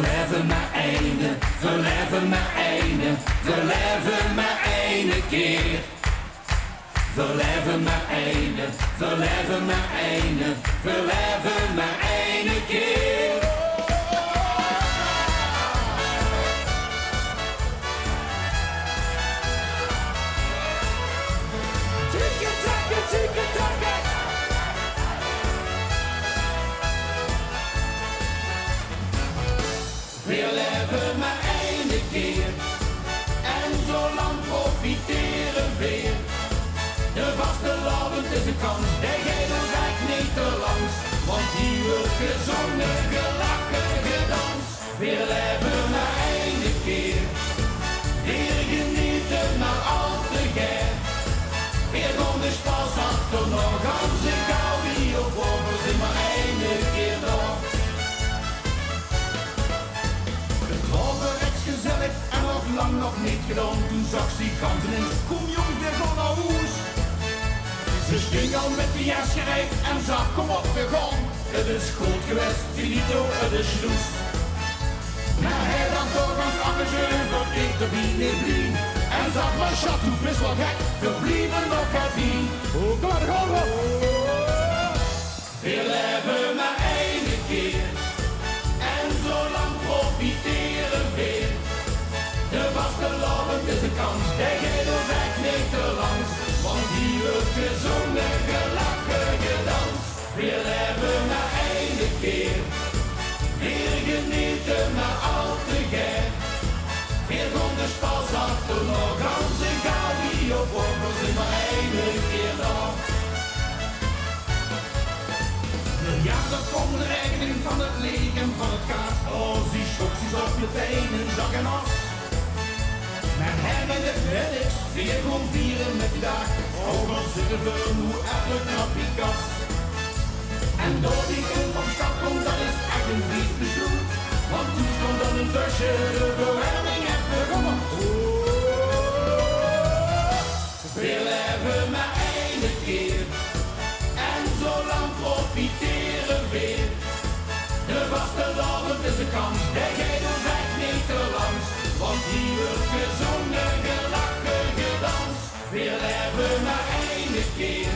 leven maar ene, we leven maar ene, we leven maar ene keer. We leven maar ene, we leven maar ene, we leven maar ene keer. Tiki-taka, tiki-taka. We leven maar ene keer en zo lang profiteren weer. De vaste lavend is een kans, de gele zegt niet te langs. Want hier wordt gezongen, gelachen, gedanst. Weer leven maar ene keer, weer genieten maar al te ger. Weer komt is pas achter nog, als ik gauw wie of over zit maar ene keer nog. Het was gezellig en nog lang nog niet gedaan. Toen zag ze kanten in, kom jong, weer gewoon naar huis. Ze ging al met die jas gereed en zag, kom op, we gaan. Het is goed geweest, finito, het is sloes. Maar hij dan toch als engageur voor ik de binnen blien. En zag maar, schat, hoe best wel gek, we blieven nog het wien. Oh, kom maar, gaan we. We leven maar ene keer en zo lang profiteren weer. De vaste lavend is een kans, de gele zegt niet te langs. Want hier wordt gezongen, gelachen, gedanst. Weer leven maar ene keer, weer genieten maar al te ger. Weer komt de spas achter nog, als ik gauw wie op over zit maar ene keer nog. Miljarden komt de rekening van het leeg en van het gas. Oh, die schokjes op je tenen, zak en as. Maar hem en het niks, weer gewoon vieren met die dag. Ook al zitten we hoe even knap die kast. En door die inkomststap komt, dat is echt een lief bezoek. Want toen komt dan een tusje de verwarming even gemaakt. We leven maar ene keer en zo lang profiteren weer. De vaste lavend is een kans, de gele zegt niet te langs. Want hier wordt gezongen, gelachen, gedanst. We leven maar ene keer